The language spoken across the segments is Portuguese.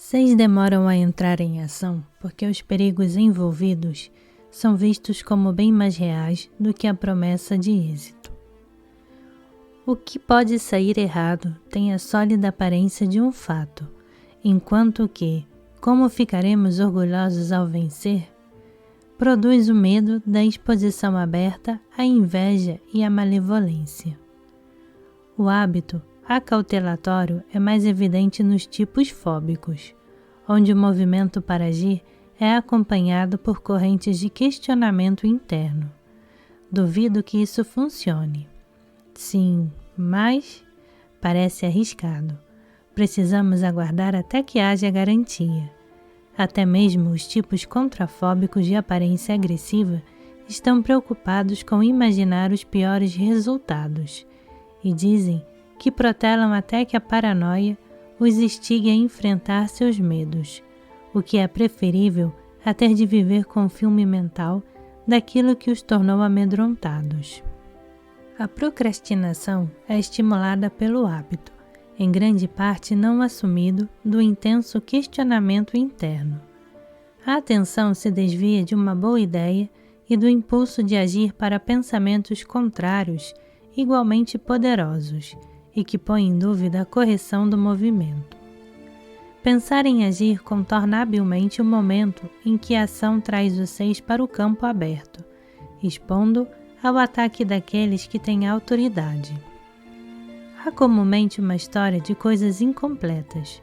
6 demoram a entrar em ação porque os perigos envolvidos são vistos como bem mais reais do que a promessa de êxito. O que pode sair errado tem a sólida aparência de um fato, enquanto que, como ficaremos orgulhosos ao vencer, produz o medo da exposição aberta à inveja e à malevolência. O hábito acautelatório é mais evidente nos tipos fóbicos, onde o movimento para agir é acompanhado por correntes de questionamento interno. Duvido que isso funcione. Sim, mas parece arriscado. Precisamos aguardar até que haja garantia. Até mesmo os tipos contrafóbicos de aparência agressiva estão preocupados com imaginar os piores resultados e dizem que protelam até que a paranoia os instigue a enfrentar seus medos, o que é preferível a ter de viver com o filme mental daquilo que os tornou amedrontados. A procrastinação é estimulada pelo hábito, em grande parte não assumido, do intenso questionamento interno. A atenção se desvia de uma boa ideia e do impulso de agir para pensamentos contrários igualmente poderosos e que põem em dúvida a correção do movimento. Pensar em agir contorna habilmente o momento em que a ação traz os 6 para o campo aberto, expondo ao ataque daqueles que têm autoridade. Há comumente uma história de coisas incompletas,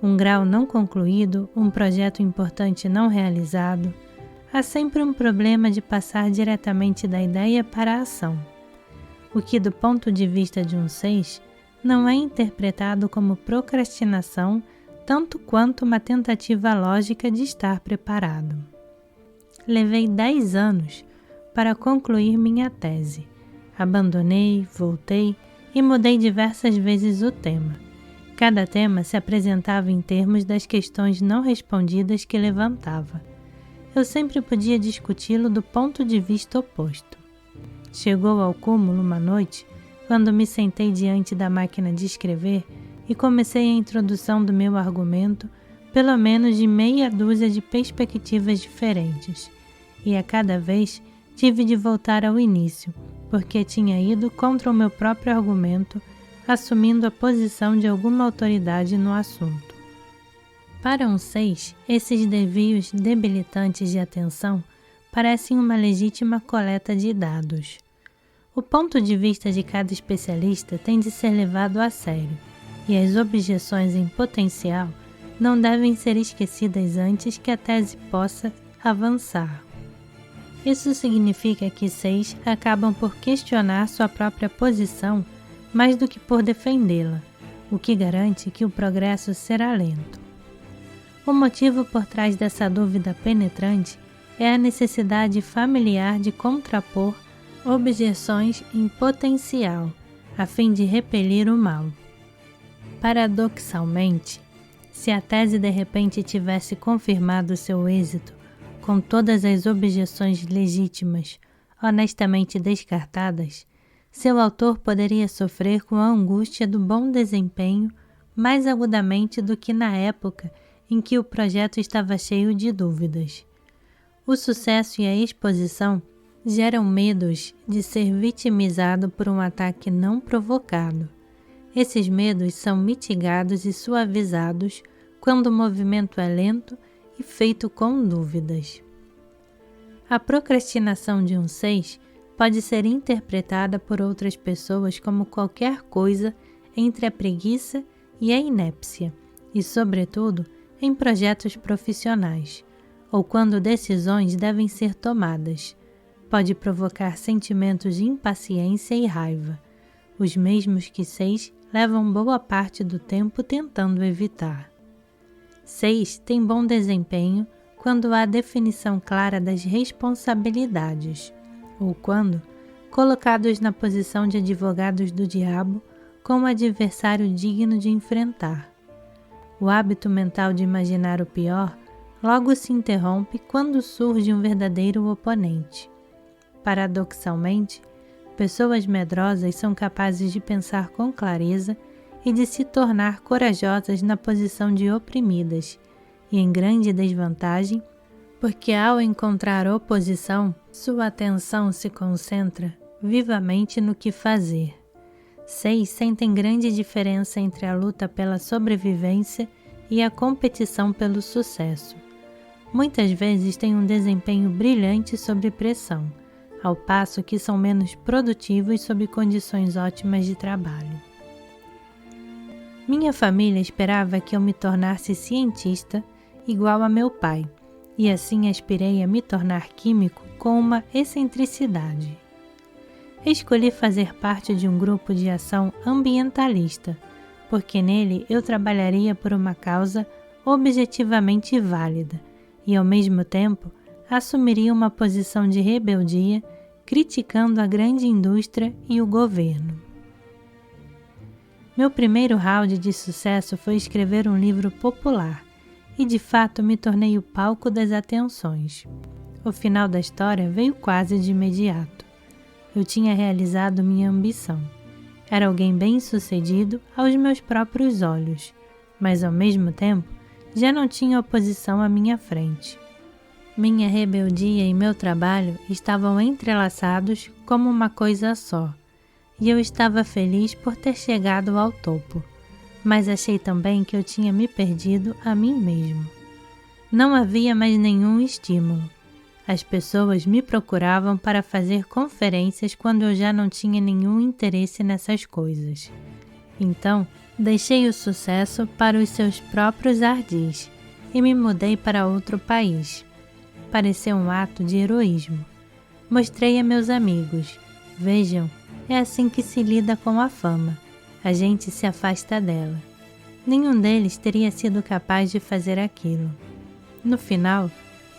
um grau não concluído, um projeto importante não realizado. Há sempre um problema de passar diretamente da ideia para a ação, o que do ponto de vista de um 6 não é interpretado como procrastinação tanto quanto uma tentativa lógica de estar preparado. Levei 10 anos para concluir minha tese. Abandonei, voltei e mudei diversas vezes o tema. Cada tema se apresentava em termos das questões não respondidas que levantava. Eu sempre podia discuti-lo do ponto de vista oposto. Chegou ao cúmulo uma noite, quando me sentei diante da máquina de escrever e comecei a introdução do meu argumento, pelo menos de meia dúzia de perspectivas diferentes, e a cada vez tive de voltar ao início, porque tinha ido contra o meu próprio argumento, assumindo a posição de alguma autoridade no assunto. Para um 6, esses desvios debilitantes de atenção parecem uma legítima coleta de dados. O ponto de vista de cada especialista tem de ser levado a sério, e as objeções em potencial não devem ser esquecidas antes que a tese possa avançar. Isso significa que 6 acabam por questionar sua própria posição mais do que por defendê-la, o que garante que o progresso será lento. O motivo por trás dessa dúvida penetrante é a necessidade familiar de contrapor objeções em potencial, a fim de repelir o mal. Paradoxalmente, se a tese de repente tivesse confirmado seu êxito, com todas as objeções legítimas, honestamente descartadas, seu autor poderia sofrer com a angústia do bom desempenho mais agudamente do que na época em que o projeto estava cheio de dúvidas. O sucesso e a exposição geram medos de ser vitimizado por um ataque não provocado. Esses medos são mitigados e suavizados quando o movimento é lento e feito com dúvidas. A procrastinação de um 6 pode ser interpretada por outras pessoas como qualquer coisa entre a preguiça e a inépcia, e, sobretudo, em projetos profissionais, ou quando decisões devem ser tomadas. Pode provocar sentimentos de impaciência e raiva, os mesmos que 6 levam boa parte do tempo tentando evitar. 6 tem bom desempenho quando há definição clara das responsabilidades, ou quando, colocados na posição de advogados do diabo, com um adversário digno de enfrentar. O hábito mental de imaginar o pior logo se interrompe quando surge um verdadeiro oponente. Paradoxalmente, pessoas medrosas são capazes de pensar com clareza e de se tornar corajosas na posição de oprimidas, e em grande desvantagem, porque ao encontrar oposição, sua atenção se concentra vivamente no que fazer. 6 sentem grande diferença entre a luta pela sobrevivência e a competição pelo sucesso. Muitas vezes têm um desempenho brilhante sob pressão, ao passo que são menos produtivos sob condições ótimas de trabalho. Minha família esperava que eu me tornasse cientista igual a meu pai, e assim aspirei a me tornar químico com uma excentricidade. Escolhi fazer parte de um grupo de ação ambientalista, porque nele eu trabalharia por uma causa objetivamente válida e, ao mesmo tempo, assumiria uma posição de rebeldia, criticando a grande indústria e o governo. Meu primeiro round de sucesso foi escrever um livro popular, e de fato me tornei o palco das atenções. O final da história veio quase de imediato. Eu tinha realizado minha ambição. Era alguém bem-sucedido aos meus próprios olhos, mas ao mesmo tempo já não tinha oposição à minha frente. Minha rebeldia e meu trabalho estavam entrelaçados como uma coisa só, e eu estava feliz por ter chegado ao topo, mas achei também que eu tinha me perdido a mim mesmo. Não havia mais nenhum estímulo. As pessoas me procuravam para fazer conferências quando eu já não tinha nenhum interesse nessas coisas. Então, deixei o sucesso para os seus próprios ardis e me mudei para outro país. Pareceu um ato de heroísmo. Mostrei a meus amigos. Vejam, é assim que se lida com a fama. A gente se afasta dela. Nenhum deles teria sido capaz de fazer aquilo. No final,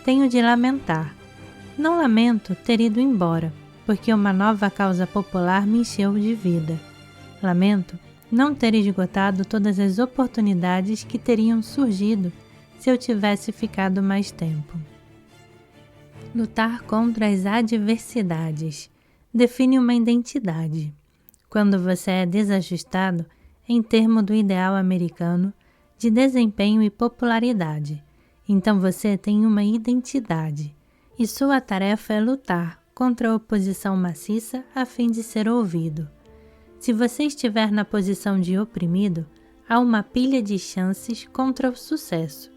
tenho de lamentar. Não lamento ter ido embora, porque uma nova causa popular me encheu de vida. Lamento não ter esgotado todas as oportunidades que teriam surgido se eu tivesse ficado mais tempo. Lutar contra as adversidades define uma identidade. Quando você é desajustado, em termos do ideal americano, de desempenho e popularidade, então você tem uma identidade, e sua tarefa é lutar contra a oposição maciça a fim de ser ouvido. Se você estiver na posição de oprimido, há uma pilha de chances contra o sucesso.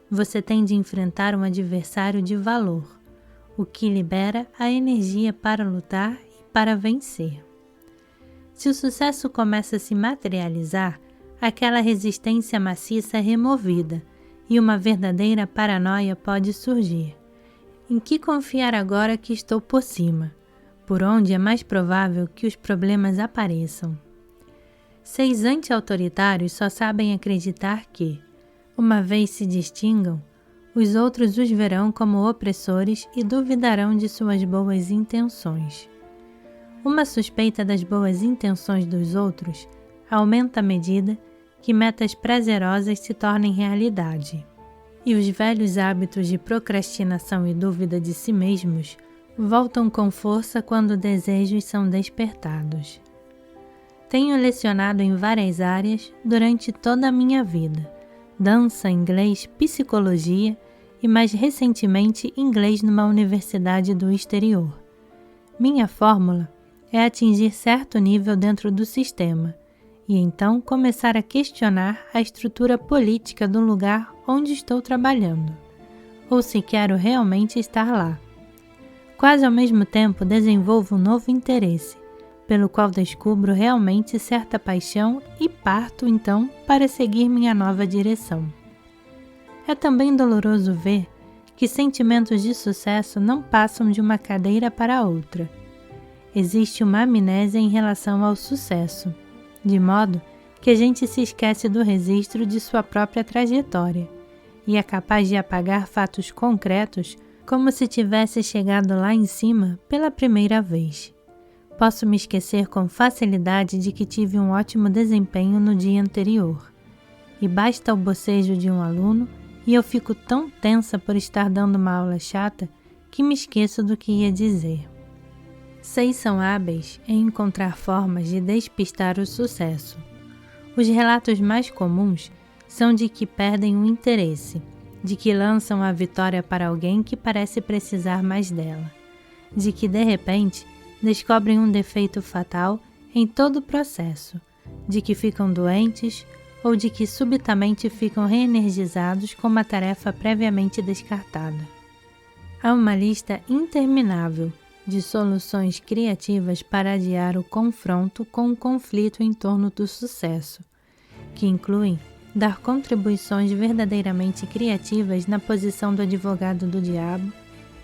Você tem de enfrentar um adversário de valor, o que libera a energia para lutar e para vencer. Se o sucesso começa a se materializar, aquela resistência maciça é removida e uma verdadeira paranoia pode surgir. Em que confiar agora que estou por cima? Por onde é mais provável que os problemas apareçam? 6 anti-autoritários só sabem acreditar que, uma vez se distingam, os outros os verão como opressores e duvidarão de suas boas intenções. Uma suspeita das boas intenções dos outros aumenta à medida que metas prazerosas se tornem realidade. E os velhos hábitos de procrastinação e dúvida de si mesmos voltam com força quando desejos são despertados. Tenho lecionado em várias áreas durante toda a minha vida: dança, inglês, psicologia e mais recentemente inglês numa universidade do exterior. Minha fórmula é atingir certo nível dentro do sistema e então começar a questionar a estrutura política do lugar onde estou trabalhando, ou se quero realmente estar lá. Quase ao mesmo tempo desenvolvo um novo interesse, pelo qual descubro realmente certa paixão e parto então para seguir minha nova direção. É também doloroso ver que sentimentos de sucesso não passam de uma cadeira para outra. Existe uma amnésia em relação ao sucesso, de modo que a gente se esquece do registro de sua própria trajetória e é capaz de apagar fatos concretos como se tivesse chegado lá em cima pela primeira vez. Posso me esquecer com facilidade de que tive um ótimo desempenho no dia anterior, e basta o bocejo de um aluno e eu fico tão tensa por estar dando uma aula chata que me esqueço do que ia dizer. 6 são hábeis em encontrar formas de despistar o sucesso. Os relatos mais comuns são de que perdem o interesse, de que lançam a vitória para alguém que parece precisar mais dela, de que de repente descobrem um defeito fatal em todo o processo, de que ficam doentes ou de que subitamente ficam reenergizados com uma tarefa previamente descartada. Há uma lista interminável de soluções criativas para adiar o confronto com o conflito em torno do sucesso, que incluem dar contribuições verdadeiramente criativas na posição do advogado do diabo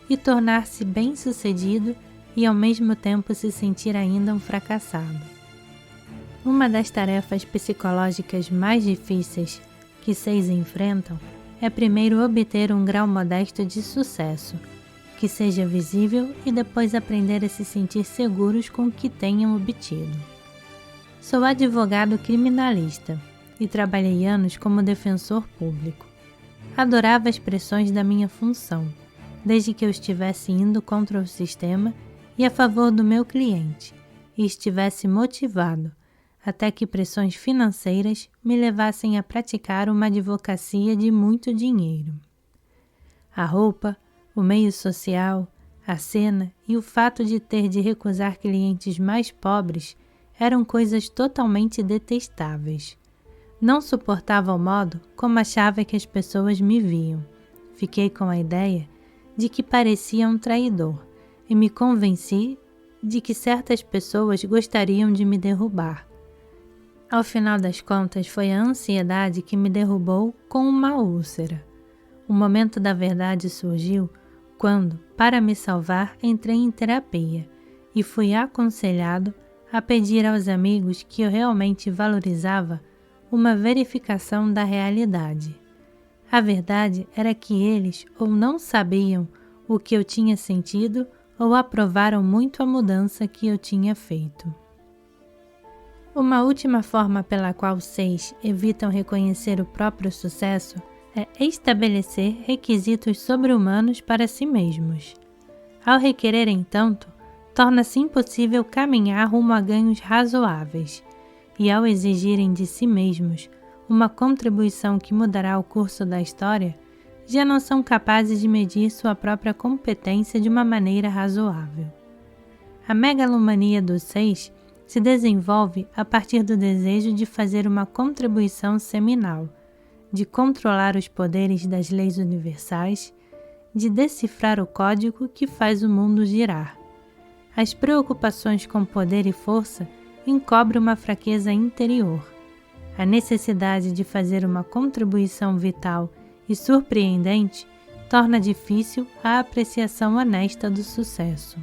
e tornar-se bem-sucedido e ao mesmo tempo se sentir ainda um fracassado. Uma das tarefas psicológicas mais difíceis que 6 enfrentam é primeiro obter um grau modesto de sucesso, que seja visível e depois aprender a se sentir seguros com o que tenham obtido. Sou advogado criminalista e trabalhei anos como defensor público. Adorava as pressões da minha função, desde que eu estivesse indo contra o sistema e a favor do meu cliente, e estivesse motivado, até que pressões financeiras me levassem a praticar uma advocacia de muito dinheiro. A roupa, o meio social, a cena e o fato de ter de recusar clientes mais pobres eram coisas totalmente detestáveis. Não suportava o modo como achava que as pessoas me viam. Fiquei com a ideia de que parecia um traidor e me convenci de que certas pessoas gostariam de me derrubar. Ao final das contas, foi a ansiedade que me derrubou com uma úlcera. O momento da verdade surgiu quando, para me salvar, entrei em terapia e fui aconselhado a pedir aos amigos que eu realmente valorizava uma verificação da realidade. A verdade era que eles ou não sabiam o que eu tinha sentido ou aprovaram muito a mudança que eu tinha feito. Uma última forma pela qual 6 evitam reconhecer o próprio sucesso é estabelecer requisitos sobre-humanos para si mesmos. Ao requererem tanto, torna-se impossível caminhar rumo a ganhos razoáveis, e ao exigirem de si mesmos uma contribuição que mudará o curso da história, já não são capazes de medir sua própria competência de uma maneira razoável. A megalomania dos 6 se desenvolve a partir do desejo de fazer uma contribuição seminal, de controlar os poderes das leis universais, de decifrar o código que faz o mundo girar. As preocupações com poder e força encobrem uma fraqueza interior. A necessidade de fazer uma contribuição vital e surpreendente torna difícil a apreciação honesta do sucesso.